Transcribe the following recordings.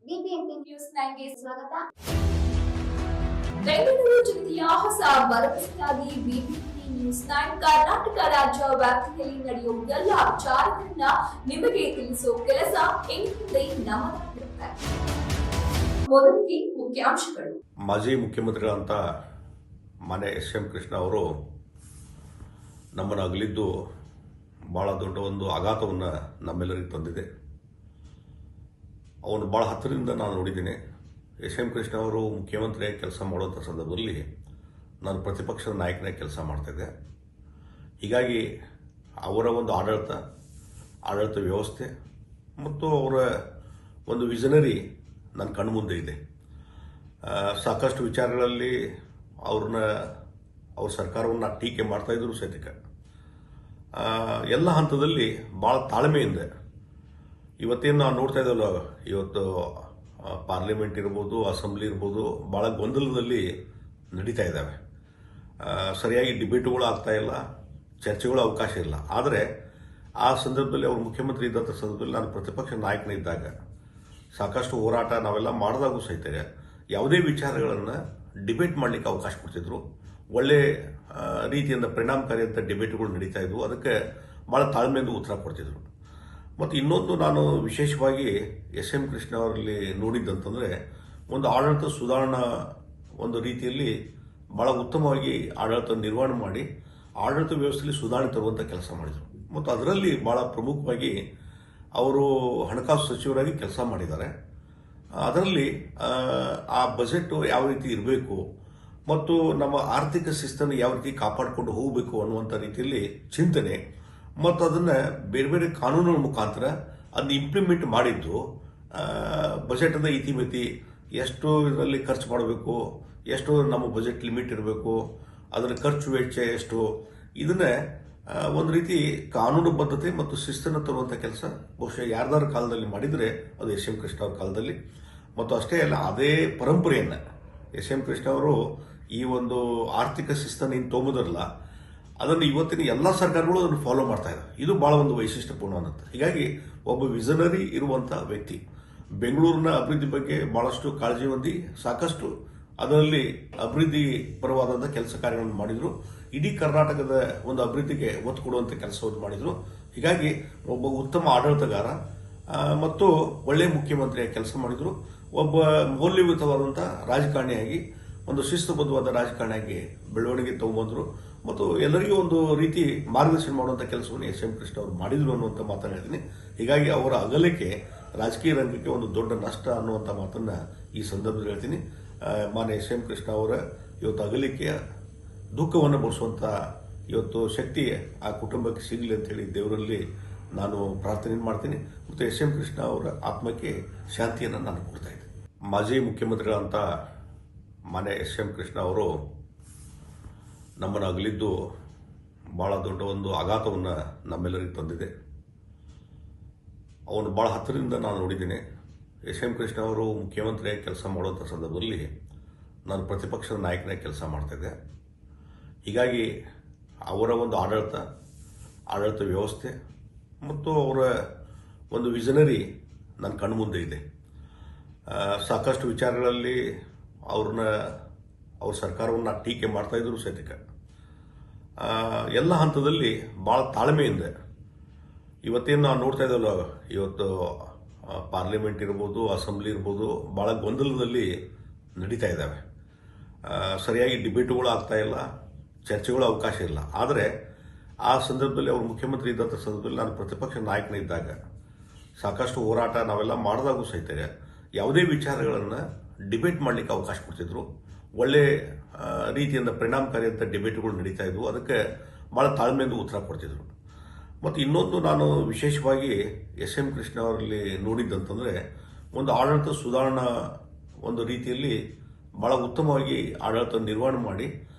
BBMP news 9ಗೆ ಸ್ವಾಗತ. ಬೆಂಗಳೂರು ಜಿಲ್ಲೆಯ ಹೊಸ ಭರವಸೆಯಾಗಿ ಬಿಬಿಎಂಪಿ ನ್ಯೂಸ್ 9 ಕರ್ನಾಟಕ ರಾಜ್ಯ ವ್ಯಾಪ್ತಿಯಲ್ಲಿ ನಡೆಯುವ ಎಲ್ಲ ವಿಚಾರಗಳನ್ನ ನಿಮಗೆ ತಿಳಿಸುವ ಕೆಲಸ ಇನ್ಮುಂದೆ ನಮ್ಮದಾಗಿರುತ್ತೆ. ಮೊದಲಿಗೆ ಮುಖ್ಯಾಂಶಗಳು. ಮಾಜಿ ಮುಖ್ಯಮಂತ್ರಿಗಳಂತ ಮಾನ್ಯ ಎಸ್.ಎಂ. ಕೃಷ್ಣ ಅವರು ನಮ್ಮನ್ನು ಅಗಲಿದ್ದು ಭಾಳ ದೊಡ್ಡ ಒಂದು ಆಘಾತವನ್ನು ನಮ್ಮೆಲ್ಲರಿಗೆ ತಂದಿದೆ. ಅವನು ಭಾಳ ಹತ್ತಿರದಿಂದ ನಾನು ನೋಡಿದ್ದೀನಿ. ಎಸ್.ಎಂ. ಕೃಷ್ಣ ಅವರು ಮುಖ್ಯಮಂತ್ರಿಯಾಗಿ ಕೆಲಸ ಮಾಡುವಂಥ ಸಂದರ್ಭದಲ್ಲಿ ನಾನು ಪ್ರತಿಪಕ್ಷದ ನಾಯಕನಾಗಿ ಕೆಲಸ ಮಾಡ್ತಾಯಿದ್ದೆ. ಹೀಗಾಗಿ ಅವರ ಒಂದು ಆಡಳಿತ ವ್ಯವಸ್ಥೆ ಮತ್ತು ಅವರ ಒಂದು ವಿಷನರಿ ನನ್ನ ಕಣ್ಣು ಮುಂದೆ ಇದೆ. ಸಾಕಷ್ಟು ವಿಚಾರಗಳಲ್ಲಿ ಅವ್ರ ಸರ್ಕಾರವನ್ನು ಟೀಕೆ ಮಾಡ್ತಾಯಿದ್ರು ಸಹಿತ ಎಲ್ಲ ಹಂತದಲ್ಲಿ ಭಾಳ ತಾಳ್ಮೆಯಿಂದ ಇವತ್ತೇನು ನಾವು ನೋಡ್ತಾ ಇದ್ದಲ್ಲ, ಇವತ್ತು ಪಾರ್ಲಿಮೆಂಟ್ ಇರ್ಬೋದು, ಅಸೆಂಬ್ಲಿ ಇರ್ಬೋದು, ಭಾಳ ಗೊಂದಲದಲ್ಲಿ ನಡೀತಾ ಇದ್ದಾವೆ. ಸರಿಯಾಗಿ ಡಿಬೇಟುಗಳು ಆಗ್ತಾ ಇಲ್ಲ, ಚರ್ಚೆಗಳು ಅವಕಾಶ ಇಲ್ಲ. ಆದರೆ ಆ ಸಂದರ್ಭದಲ್ಲಿ ಅವರು ಮುಖ್ಯಮಂತ್ರಿ ಇದ್ದಂಥ ಸಂದರ್ಭದಲ್ಲಿ ನಾನು ಪ್ರತಿಪಕ್ಷ ನಾಯಕನಿದ್ದಾಗ ಸಾಕಷ್ಟು ಹೋರಾಟ ನಾವೆಲ್ಲ ಮಾಡಿದಾಗೂ ಸಹಿತ ಯಾವುದೇ ವಿಚಾರಗಳನ್ನು ಡಿಬೇಟ್ ಮಾಡಲಿಕ್ಕೆ ಅವಕಾಶ ಕೊಡ್ತಿದ್ರು. ಒಳ್ಳೆ ರೀತಿಯಿಂದ ಪರಿಣಾಮಕಾರಿಯಂಥ ಡಿಬೇಟ್ಗಳು ನಡೀತಾ ಇದ್ವು. ಅದಕ್ಕೆ ಭಾಳ ತಾಳ್ಮೆಯಿಂದ ಉತ್ತರ ಕೊಡ್ತಿದ್ರು. ಮತ್ತು ಇನ್ನೊಂದು ನಾನು ವಿಶೇಷವಾಗಿ ಎಸ್.ಎಂ. ಕೃಷ್ಣ ಅವರಲ್ಲಿ ನೋಡಿದ್ದಂತಂದರೆ ಒಂದು ಆಡಳಿತ ಸುಧಾರಣಾ ಒಂದು ರೀತಿಯಲ್ಲಿ ಭಾಳ ಉತ್ತಮವಾಗಿ ಆಡಳಿತ ನಿರ್ವಹಣೆ ಮಾಡಿ ಆಡಳಿತ ವ್ಯವಸ್ಥೆಯಲ್ಲಿ ಸುಧಾರಣೆ ತರುವಂಥ ಕೆಲಸ ಮಾಡಿದರು. ಮತ್ತು ಅದರಲ್ಲಿ ಭಾಳ ಪ್ರಮುಖವಾಗಿ ಅವರು ಹಣಕಾಸು ಸಚಿವರಾಗಿ ಕೆಲಸ ಮಾಡಿದ್ದಾರೆ. ಅದರಲ್ಲಿ ಆ ಬಜೆಟ್ ಯಾವ ರೀತಿ ಇರಬೇಕು ಮತ್ತು ನಮ್ಮ ಆರ್ಥಿಕ ಶಿಸ್ತನ್ನು ಯಾವ ರೀತಿ ಕಾಪಾಡಿಕೊಂಡು ಹೋಗಬೇಕು ಅನ್ನುವಂಥ ರೀತಿಯಲ್ಲಿ ಚಿಂತನೆ ಮತ್ತು ಅದನ್ನು ಬೇರೆ ಬೇರೆ ಕಾನೂನುಗಳ ಮುಖಾಂತರ ಅದನ್ನ ಇಂಪ್ಲಿಮೆಂಟ್ ಮಾಡಿದ್ದು. ಬಜೆಟದ ಇತಿಮಿತಿ ಎಷ್ಟು ಇದರಲ್ಲಿ ಖರ್ಚು ಮಾಡಬೇಕು, ಎಷ್ಟು ನಮ್ಮ ಬಜೆಟ್ ಲಿಮಿಟ್ ಇರಬೇಕು, ಅದರ ಖರ್ಚು ವೆಚ್ಚ ಎಷ್ಟು, ಇದನ್ನೇ ಒಂದು ರೀತಿ ಕಾನೂನು ಬದ್ಧತೆ ಮತ್ತು ಶಿಸ್ತನ್ನು ತರುವಂಥ ಕೆಲಸ ಬಹುಶಃ ಯಾರ್ದಾರ ಕಾಲದಲ್ಲಿ ಮಾಡಿದರೆ ಅದು ಎಸ್.ಎಂ. ಕೃಷ್ಣ ಅವ್ರ ಕಾಲದಲ್ಲಿ. ಮತ್ತು ಅಷ್ಟೇ ಅಲ್ಲ, ಅದೇ ಪರಂಪರೆಯನ್ನು ಎಸ್.ಎಂ. ಕೃಷ್ಣ ಅವರು ಈ ಒಂದು ಆರ್ಥಿಕ ಶಿಸ್ತನ್ನು ಏನು ತೊಗೊಂಬುದಿರಲ್ಲ, ಅದನ್ನು ಇವತ್ತಿನ ಎಲ್ಲ ಸರ್ಕಾರಗಳು ಅದನ್ನು ಫಾಲೋ ಮಾಡ್ತಾ ಇದ್ದಾರೆ. ಇದು ಭಾಳ ಒಂದು ವೈಶಿಷ್ಟ್ಯಪೂರ್ಣವಾದಂಥ. ಹೀಗಾಗಿ ಒಬ್ಬ ವಿಷನರಿ ಇರುವಂಥ ವ್ಯಕ್ತಿ ಬೆಂಗಳೂರಿನ ಅಭಿವೃದ್ಧಿ ಬಗ್ಗೆ ಭಾಳಷ್ಟು ಕಾಳಜಿ ಹೊಂದಿ ಸಾಕಷ್ಟು ಅದರಲ್ಲಿ ಅಭಿವೃದ್ಧಿ ಪರವಾದಂಥ ಕೆಲಸ ಕಾರ್ಯಗಳನ್ನು ಮಾಡಿದರು. ಇಡೀ ಕರ್ನಾಟಕದ ಒಂದು ಅಭಿವೃದ್ಧಿಗೆ ಒತ್ತು ಕೊಡುವಂಥ ಕೆಲಸವನ್ನು ಮಾಡಿದರು. ಹೀಗಾಗಿ ಒಬ್ಬ ಉತ್ತಮ ಆಡಳಿತಗಾರ ಮತ್ತು ಒಳ್ಳೆಯ ಮುಖ್ಯಮಂತ್ರಿಯಾಗಿ ಕೆಲಸ ಮಾಡಿದರು. ಒಬ್ಬ ಮೌಲ್ಯಯುತವಾದಂಥ ರಾಜಕಾರಣಿಯಾಗಿ, ಒಂದು ಶಿಸ್ತುಬದ್ಧವಾದ ರಾಜಕಾರಣಿಯಾಗಿ ಬೆಳವಣಿಗೆ ತಗೊಂಡ್ಬಂದರು ಮತ್ತು ಎಲ್ಲರಿಗೂ ಒಂದು ರೀತಿ ಮಾರ್ಗದರ್ಶನ ಮಾಡುವಂಥ ಕೆಲಸವನ್ನು ಎಸ್.ಎಂ. ಕೃಷ್ಣ ಅವರು ಮಾಡಿದರು ಅನ್ನುವಂಥ ಮಾತನ್ನು ಹೇಳ್ತೀನಿ. ಹೀಗಾಗಿ ಅವರ ಅಗಲಿಕೆ ರಾಜಕೀಯ ರಂಗಕ್ಕೆ ಒಂದು ದೊಡ್ಡ ನಷ್ಟ ಅನ್ನುವಂಥ ಮಾತನ್ನು ಈ ಸಂದರ್ಭದಲ್ಲಿ ಹೇಳ್ತೀನಿ. ಮಾನ್ಯ ಎಸ್.ಎಂ. ಕೃಷ್ಣ ಅವರ ಇವತ್ತು ಅಗಲಿಕೆಯ ದುಃಖವನ್ನು ಭರಿಸುವಂಥ ಇವತ್ತು ಶಕ್ತಿ ಆ ಕುಟುಂಬಕ್ಕೆ ಸಿಗಲಿ ಅಂತ ಹೇಳಿ ದೇವರಲ್ಲಿ ನಾನು ಪ್ರಾರ್ಥನೆ ಮಾಡ್ತೀನಿ. ಮತ್ತು ಎಸ್.ಎಂ. ಕೃಷ್ಣ ಅವರ ಆತ್ಮಕ್ಕೆ ಶಾಂತಿಯನ್ನು ನಾನು ಕೊಡ್ತಾ ಇದ್ದೀನಿ. ಮಾಜಿ ಮುಖ್ಯಮಂತ್ರಿಗಳಂತ ಮಾನ್ಯ ಎಸ್.ಎಂ. ಕೃಷ್ಣ ಅವರು ನಮ್ಮನ್ನು ಅಗಲಿದ್ದು ಭಾಳ ದೊಡ್ಡ ಒಂದು ಆಘಾತವನ್ನು ನಮ್ಮೆಲ್ಲರಿಗೆ ತಂದಿದೆ. ಅವನು ಭಾಳ ಹತ್ತಿರದಿಂದ ನಾನು ನೋಡಿದ್ದೀನಿ. ಎಸ್.ಎಂ. ಕೃಷ್ಣ ಅವರು ಮುಖ್ಯಮಂತ್ರಿಯಾಗಿ ಕೆಲಸ ಮಾಡುವಂಥ ಸಂದರ್ಭದಲ್ಲಿ ನಾನು ಪ್ರತಿಪಕ್ಷದ ನಾಯಕನಾಗಿ ಕೆಲಸ ಮಾಡ್ತಾಯಿದ್ದೆ. ಹೀಗಾಗಿ ಅವರ ಒಂದು ಆಡಳಿತ ವ್ಯವಸ್ಥೆ ಮತ್ತು ಅವರ ಒಂದು ವಿಷನರಿ ನನ್ನ ಕಣ್ಣು ಮುಂದೆ ಇದೆ. ಸಾಕಷ್ಟು ವಿಚಾರಗಳಲ್ಲಿ ಅವ್ರ ಸರ್ಕಾರವನ್ನು ಟೀಕೆ ಮಾಡ್ತಾಯಿದ್ರು ಸಹಿತ ಎಲ್ಲ ಹಂತದಲ್ಲಿ ಭಾಳ ತಾಳ್ಮೆಯಿಂದ ಇವತ್ತೇನು ನಾವು ನೋಡ್ತಾ ಇದ್ದಲ್ಲ, ಇವತ್ತು ಪಾರ್ಲಿಮೆಂಟ್ ಇರ್ಬೋದು, ಅಸೆಂಬ್ಲಿ ಇರ್ಬೋದು, ಭಾಳ ಗೊಂದಲದಲ್ಲಿ ನಡೀತಾ ಇದ್ದಾವೆ. ಸರಿಯಾಗಿ ಡಿಬೇಟುಗಳು ಆಗ್ತಾ ಇಲ್ಲ, ಚರ್ಚೆಗಳು ಅವಕಾಶ ಇಲ್ಲ. ಆದರೆ ಆ ಸಂದರ್ಭದಲ್ಲಿ ಅವರು ಮುಖ್ಯಮಂತ್ರಿ ಇದ್ದಂಥ ಸಂದರ್ಭದಲ್ಲಿ ನಾನು ಪ್ರತಿಪಕ್ಷ ನಾಯಕನಿದ್ದಾಗ ಸಾಕಷ್ಟು ಹೋರಾಟ ನಾವೆಲ್ಲ ಮಾಡಿದಾಗೂ ಸಹಿತ ಯಾವುದೇ ವಿಚಾರಗಳನ್ನು ಡಿಬೇಟ್ ಮಾಡಲಿಕ್ಕೆ ಅವಕಾಶ ಕೊಡ್ತಿದ್ರು. ಒಳ್ಳೆ ರೀತಿಯಿಂದ ಪರಿಣಾಮಕಾರಿಯಂಥ ಡಿಬೇಟ್ಗಳು ನಡೀತಾ ಇದ್ವು. ಅದಕ್ಕೆ ಭಾಳ ತಾಳ್ಮೆಯಿಂದ ಉತ್ತರ ಕೊಡ್ತಿದ್ರು. ಮತ್ತು ಇನ್ನೊಂದು ನಾನು ವಿಶೇಷವಾಗಿ ಎಸ್.ಎಂ. ಕೃಷ್ಣ ಅವರಲ್ಲಿ ನೋಡಿದ್ದಂತಂದರೆ ಒಂದು ಆಡಳಿತ ಸುಧಾರಣಾ ಒಂದು ರೀತಿಯಲ್ಲಿ ಭಾಳ ಉತ್ತಮವಾಗಿ ಆಡಳಿತ ನಿರ್ವಹಣೆ ಮಾಡಿ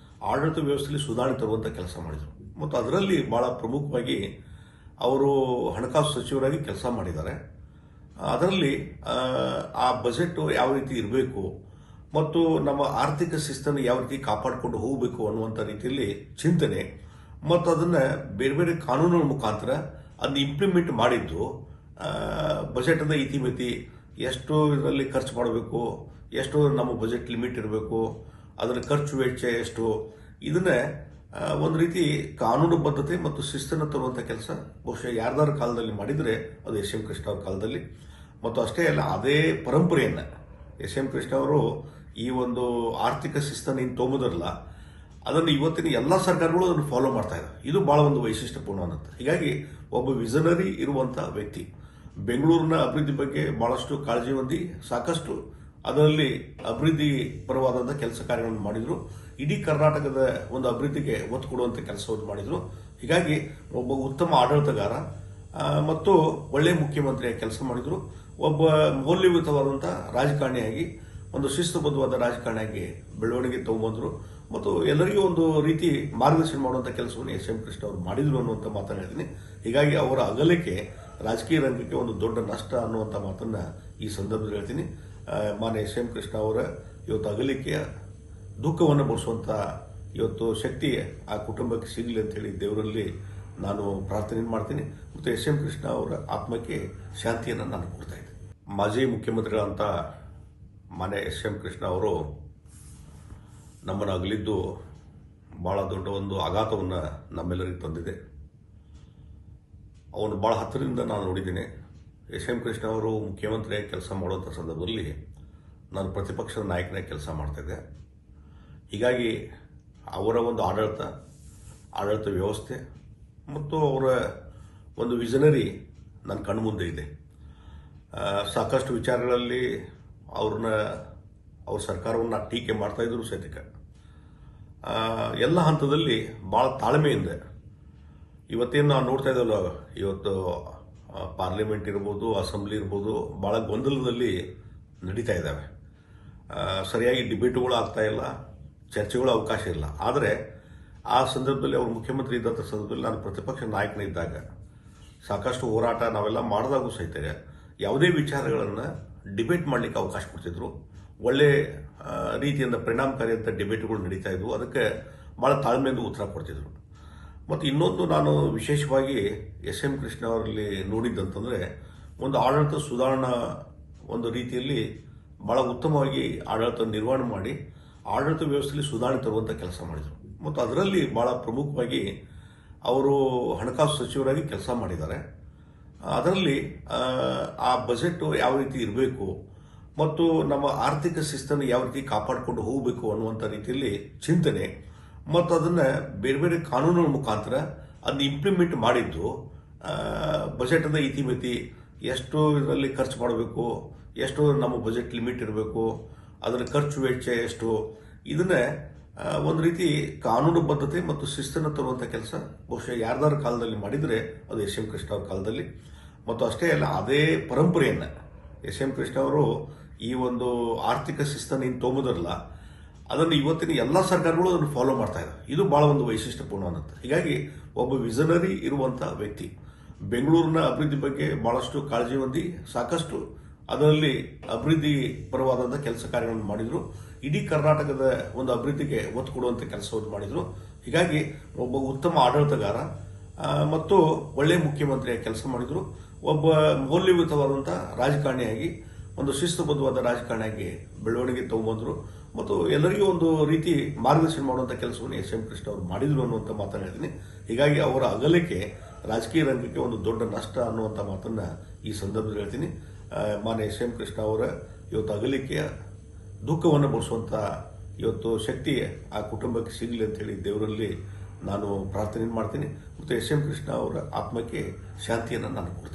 ಆಡಳಿತ ವ್ಯವಸ್ಥೆಯಲ್ಲಿ ಸುಧಾರಣೆ ತರುವಂಥ ಕೆಲಸ ಮಾಡಿದರು. ಮತ್ತು ಅದರಲ್ಲಿ ಭಾಳ ಪ್ರಮುಖವಾಗಿ ಅವರು ಹಣಕಾಸು ಸಚಿವರಾಗಿ ಕೆಲಸ ಮಾಡಿದ್ದಾರೆ. ಅದರಲ್ಲಿ ಆ ಬಜೆಟ್ ಯಾವ ರೀತಿ ಇರಬೇಕು ಮತ್ತು ನಮ್ಮ ಆರ್ಥಿಕ ಶಿಸ್ತನ್ನು ಯಾವ ರೀತಿ ಕಾಪಾಡಿಕೊಂಡು ಹೋಗಬೇಕು ಅನ್ನುವಂಥ ರೀತಿಯಲ್ಲಿ ಚಿಂತನೆ ಮತ್ತು ಅದನ್ನು ಬೇರೆ ಬೇರೆ ಕಾನೂನುಗಳ ಮುಖಾಂತರ ಅದನ್ನ ಇಂಪ್ಲಿಮೆಂಟ್ ಮಾಡಿದ್ದು. ಬಜೆಟದ ಇತಿಮಿತಿ ಎಷ್ಟು ಇದರಲ್ಲಿ ಖರ್ಚು ಮಾಡಬೇಕು, ಎಷ್ಟು ನಮ್ಮ ಬಜೆಟ್ ಲಿಮಿಟ್ ಇರಬೇಕು, ಅದರ ಖರ್ಚು ವೆಚ್ಚ ಎಷ್ಟು, ಇದನ್ನ ಒಂದು ರೀತಿ ಕಾನೂನುಬದ್ಧತೆ ಮತ್ತು ಶಿಸ್ತನ್ನು ತರುವಂಥ ಕೆಲಸ ಬಹುಶಃ ಯಾರ್ದಾರ ಕಾಲದಲ್ಲಿ ಮಾಡಿದರೆ ಅದು ಎಸ್ ಎಂ ಕೃಷ್ಣ ಅವ್ರ ಕಾಲದಲ್ಲಿ. ಮತ್ತು ಅಷ್ಟೇ ಅಲ್ಲ, ಅದೇ ಪರಂಪರೆಯನ್ನು ಎಸ್ ಎಂ ಕೃಷ್ಣ ಅವರು ಈ ಒಂದು ಆರ್ಥಿಕ ಶಿಸ್ತನ್ನು ಏನು ತೊಗೊಂಬುದಿರಲ್ಲ, ಅದನ್ನು ಇವತ್ತಿನ ಎಲ್ಲ ಸರ್ಕಾರಗಳು ಅದನ್ನು ಫಾಲೋ ಮಾಡ್ತಾ ಇದ್ದಾರೆ. ಇದು ಬಹಳ ಒಂದು ವೈಶಿಷ್ಟ್ಯಪೂರ್ಣವಾದಂಥ. ಹೀಗಾಗಿ ಒಬ್ಬ ವಿಷನರಿ ಇರುವಂಥ ವ್ಯಕ್ತಿ ಬೆಂಗಳೂರಿನ ಅಭಿವೃದ್ಧಿ ಬಗ್ಗೆ ಬಹಳಷ್ಟು ಕಾಳಜಿ ಹೊಂದಿ ಸಾಕಷ್ಟು ಅದರಲ್ಲಿ ಅಭಿವೃದ್ಧಿ ಪರವಾದಂಥ ಕೆಲಸ ಕಾರ್ಯಗಳನ್ನು ಮಾಡಿದ್ರು. ಇಡೀ ಕರ್ನಾಟಕದ ಒಂದು ಅಭಿವೃದ್ಧಿಗೆ ಒತ್ತು ಕೊಡುವಂಥ ಕೆಲಸವನ್ನು ಮಾಡಿದ್ರು. ಹೀಗಾಗಿ ಒಬ್ಬ ಉತ್ತಮ ಆಡಳಿತಗಾರ ಮತ್ತು ಒಳ್ಳೆಯ ಮುಖ್ಯಮಂತ್ರಿಯಾಗಿ ಕೆಲಸ ಮಾಡಿದ್ರು. ಒಬ್ಬ ಮೌಲ್ಯಯುತವಾದಂಥ ರಾಜಕಾರಣಿಯಾಗಿ, ಒಂದು ಶಿಸ್ತುಬದ್ಧವಾದ ರಾಜಕಾರಣಿಯಾಗಿ ಬೆಳವಣಿಗೆ ತಗೊಂಡ್ಬಂದ್ರು ಮತ್ತು ಎಲ್ಲರಿಗೂ ಒಂದು ರೀತಿ ಮಾರ್ಗದರ್ಶನ ಮಾಡುವಂಥ ಕೆಲಸವನ್ನು ಎಸ್ ಎಂ ಕೃಷ್ಣ ಅವರು ಮಾಡಿದ್ರು ಅನ್ನುವಂಥ ಮಾತನ್ನು ಹೇಳ್ತೀನಿ. ಹೀಗಾಗಿ ಅವರ ಅಗಲಿಕೆ ರಾಜಕೀಯ ರಂಗಕ್ಕೆ ಒಂದು ದೊಡ್ಡ ನಷ್ಟ ಅನ್ನುವಂಥ ಮಾತನ್ನ ಈ ಸಂದರ್ಭದಲ್ಲಿ ಹೇಳ್ತೀನಿ. ಮಾನ್ಯ ಎಸ್ ಎಂ ಕೃಷ್ಣ ಅವರ ಇವತ್ತು ಅಗಲಿಕೆಯ ದುಃಖವನ್ನು ಭರಿಸುವಂಥ ಇವತ್ತು ಶಕ್ತಿ ಆ ಕುಟುಂಬಕ್ಕೆ ಸಿಗಲಿ ಅಂತ ಹೇಳಿ ದೇವರಲ್ಲಿ ನಾನು ಪ್ರಾರ್ಥನೆ ಮಾಡ್ತೀನಿ. ಮತ್ತು ಎಸ್ ಎಂ ಕೃಷ್ಣ ಅವರ ಆತ್ಮಕ್ಕೆ ಶಾಂತಿಯನ್ನು ನಾನು ಕೊಡ್ತಾ ಇದ್ದೀನಿ. ಮಾಜಿ ಮುಖ್ಯಮಂತ್ರಿಗಳಂತ ಮಾನ್ಯ ಎಸ್ ಎಂ ಕೃಷ್ಣ ಅವರು ನಮ್ಮನ್ನು ಅಗಲಿದ್ದು ಭಾಳ ದೊಡ್ಡ ಒಂದು ಆಘಾತವನ್ನು ನಮ್ಮೆಲ್ಲರಿಗೂ ತಂದಿದೆ. ಅವನು ಭಾಳ ಹತ್ತಿರದಿಂದ ನಾನು ನೋಡಿದ್ದೀನಿ. ಎಸ್ ಎಂ ಕೃಷ್ಣ ಅವರು ಮುಖ್ಯಮಂತ್ರಿಯಾಗಿ ಕೆಲಸ ಮಾಡುವಂಥ ಸಂದರ್ಭದಲ್ಲಿ ನಾನು ಪ್ರತಿಪಕ್ಷದ ನಾಯಕನಾಗಿ ಕೆಲಸ ಮಾಡ್ತಾಯಿದ್ದೆ. ಹೀಗಾಗಿ ಅವರ ಒಂದು ಆಡಳಿತ ವ್ಯವಸ್ಥೆ ಮತ್ತು ಅವರ ಒಂದು ವಿಷನರಿ ನನ್ನ ಕಣ್ಮುಂದೆ ಇದೆ. ಸಾಕಷ್ಟು ವಿಚಾರಗಳಲ್ಲಿ ಅವ್ರ ಸರ್ಕಾರವನ್ನು ಟೀಕೆ ಮಾಡ್ತಾಯಿದ್ರು ಸಹಿತ ಎಲ್ಲ ಹಂತದಲ್ಲಿ ಭಾಳ ತಾಳ್ಮೆಯಿಂದ ಇವತ್ತೇನು ನಾವು ನೋಡ್ತಾ ಇದ್ದೇವಲ್ಲ, ಇವತ್ತು ಪಾರ್ಲಿಮೆಂಟ್ ಇರ್ಬೋದು, ಅಸೆಂಬ್ಲಿ ಇರ್ಬೋದು, ಭಾಳ ಗೊಂದಲದಲ್ಲಿ ನಡೀತಾ ಇದ್ದಾವೆ. ಸರಿಯಾಗಿ ಡಿಬೇಟುಗಳು ಆಗ್ತಾ ಇಲ್ಲ, ಚರ್ಚೆಗಳು ಅವಕಾಶ ಇಲ್ಲ. ಆದರೆ ಆ ಸಂದರ್ಭದಲ್ಲಿ ಅವರು ಮುಖ್ಯಮಂತ್ರಿ ಇದ್ದಂಥ ಸಂದರ್ಭದಲ್ಲಿ ನಾನು ಪ್ರತಿಪಕ್ಷ ನಾಯಕನಿದ್ದಾಗ ಸಾಕಷ್ಟು ಹೋರಾಟ ನಾವೆಲ್ಲ ಮಾಡಿದಾಗೂ ಸಹಿತ ಯಾವುದೇ ವಿಚಾರಗಳನ್ನು ಡಿಬೇಟ್ ಮಾಡಲಿಕ್ಕೆ ಅವಕಾಶ ಕೊಡ್ತಿದ್ರು. ಒಳ್ಳೆ ರೀತಿಯಿಂದ ಪರಿಣಾಮಕಾರಿಯಂಥ ಡಿಬೇಟ್ಗಳು ನಡೀತಾ ಇದ್ವು. ಅದಕ್ಕೆ ಭಾಳ ತಾಳ್ಮೆಯಿಂದ ಉತ್ತರ ಕೊಡ್ತಿದ್ರು. ಮತ್ತು ಇನ್ನೊಂದು ನಾನು ವಿಶೇಷವಾಗಿ ಎಸ್ ಎಂ ಕೃಷ್ಣ ಅವರಲ್ಲಿ ನೋಡಿದ್ದಂತಂದರೆ, ಒಂದು ಆಡಳಿತ ಸುಧಾರಣಾ ಒಂದು ರೀತಿಯಲ್ಲಿ ಭಾಳ ಉತ್ತಮವಾಗಿ ಆಡಳಿತ ನಿರ್ವಹಣೆ ಮಾಡಿ ಆಡಳಿತ ವ್ಯವಸ್ಥೆಯಲ್ಲಿ ಸುಧಾರಣೆ ತರುವಂಥ ಕೆಲಸ ಮಾಡಿದರು. ಮತ್ತು ಅದರಲ್ಲಿ ಭಾಳ ಪ್ರಮುಖವಾಗಿ ಅವರು ಹಣಕಾಸು ಸಚಿವರಾಗಿ ಕೆಲಸ ಮಾಡಿದ್ದಾರೆ. ಅದರಲ್ಲಿ ಆ ಬಜೆಟ್ ಯಾವ ರೀತಿ ಇರಬೇಕು ಮತ್ತು ನಮ್ಮ ಆರ್ಥಿಕ ಶಿಸ್ತನ್ನು ಯಾವ ರೀತಿ ಕಾಪಾಡಿಕೊಂಡು ಹೋಗಬೇಕು ಅನ್ನುವಂಥ ರೀತಿಯಲ್ಲಿ ಚಿಂತನೆ ಮತ್ತು ಅದನ್ನು ಬೇರೆ ಬೇರೆ ಕಾನೂನುಗಳ ಮುಖಾಂತರ ಅದನ್ನ ಇಂಪ್ಲಿಮೆಂಟ್ ಮಾಡಿದ್ದು. ಬಜೆಟ್ನ ಇತಿಮಿತಿ, ಎಷ್ಟು ಇದರಲ್ಲಿ ಖರ್ಚು ಮಾಡಬೇಕು, ಎಷ್ಟು ನಮ್ಮ ಬಜೆಟ್ ಲಿಮಿಟ್ ಇರಬೇಕು, ಅದರ ಖರ್ಚು ವೆಚ್ಚ ಎಷ್ಟು, ಇದನ್ನ ಒಂದು ರೀತಿ ಕಾನೂನುಬದ್ಧತೆ ಮತ್ತು ಶಿಸ್ತನ್ನು ತರುವಂಥ ಕೆಲಸ ಬಹುಶಃ ಯಾರ್ದಾರ ಕಾಲದಲ್ಲಿ ಮಾಡಿದರೆ ಅದು ಎಸ್ ಎಂ ಕೃಷ್ಣ ಅವ್ರ ಕಾಲದಲ್ಲಿ. ಮತ್ತು ಅಷ್ಟೇ ಅಲ್ಲ, ಅದೇ ಪರಂಪರೆಯನ್ನು ಎಸ್ ಎಂ ಕೃಷ್ಣ ಅವರು ಈ ಒಂದು ಆರ್ಥಿಕ ಶಿಸ್ತನ್ನು ಏನು ತೊಗೊಂಬುದಿರಲ್ಲ, ಅದನ್ನು ಇವತ್ತಿನ ಎಲ್ಲ ಸರ್ಕಾರಗಳು ಅದನ್ನು ಫಾಲೋ ಮಾಡ್ತಾ ಇದ್ದಾರೆ. ಇದು ಬಹಳ ಒಂದು ವೈಶಿಷ್ಟ್ಯಪೂರ್ಣವಾದಂಥ. ಹೀಗಾಗಿ ಒಬ್ಬ ವಿಷನರಿ ಇರುವಂಥ ವ್ಯಕ್ತಿ ಬೆಂಗಳೂರಿನ ಅಭಿವೃದ್ಧಿ ಬಗ್ಗೆ ಬಹಳಷ್ಟು ಕಾಳಜಿ ಹೊಂದಿ ಸಾಕಷ್ಟು ಅದರಲ್ಲಿ ಅಭಿವೃದ್ಧಿ ಪರವಾದಂಥ ಕೆಲಸ ಕಾರ್ಯಗಳನ್ನು ಮಾಡಿದ್ರು. ಇಡೀ ಕರ್ನಾಟಕದ ಒಂದು ಅಭಿವೃದ್ಧಿಗೆ ಒತ್ತು ಕೊಡುವಂಥ ಕೆಲಸವನ್ನು ಮಾಡಿದ್ರು. ಹೀಗಾಗಿ ಒಬ್ಬ ಉತ್ತಮ ಆಡಳಿತಗಾರ ಮತ್ತು ಒಳ್ಳೆಯ ಮುಖ್ಯಮಂತ್ರಿಯಾಗಿ ಕೆಲಸ ಮಾಡಿದ್ರು. ಒಬ್ಬ ಮೌಲ್ಯಯುತವಾದಂಥ ರಾಜಕಾರಣಿಯಾಗಿ, ಒಂದು ಶಿಸ್ತುಬದ್ಧವಾದ ರಾಜಕಾರಣಿಯಾಗಿ ಬೆಳವಣಿಗೆ ತಗೊಂಡ್ಬಂದ್ರು ಮತ್ತು ಎಲ್ಲರಿಗೂ ಒಂದು ರೀತಿ ಮಾರ್ಗದರ್ಶನ ಮಾಡುವಂಥ ಕೆಲಸವನ್ನು ಎಸ್ ಎಂ ಕೃಷ್ಣ ಅವರು ಮಾಡಿದ್ರು ಅನ್ನುವಂಥ ಮಾತನ್ನು ಹೇಳ್ತೀನಿ. ಹೀಗಾಗಿ ಅವರ ಅಗಲಿಕೆ ರಾಜಕೀಯ ರಂಗಕ್ಕೆ ಒಂದು ದೊಡ್ಡ ನಷ್ಟ ಅನ್ನುವಂಥ ಮಾತನ್ನು ಈ ಸಂದರ್ಭದಲ್ಲಿ ಹೇಳ್ತೀನಿ. ಮಾನ್ಯ ಎಸ್ ಎಂ ಕೃಷ್ಣ ಅವರ ಇವತ್ತು ಅಗಲಿಕೆಯ ದುಃಖವನ್ನು ಭರಿಸುವಂಥ ಇವತ್ತು ಶಕ್ತಿ ಆ ಕುಟುಂಬಕ್ಕೆ ಸಿಗಲಿ ಅಂತ ಹೇಳಿ ದೇವರಲ್ಲಿ ನಾನು ಪ್ರಾರ್ಥನೆ ಮಾಡ್ತೀನಿ. ಮತ್ತು ಎಸ್ ಎಂ ಕೃಷ್ಣ ಅವರ ಆತ್ಮಕ್ಕೆ ಶಾಂತಿಯನ್ನು ನಾನು ಕೊಡ್ತೀನಿ.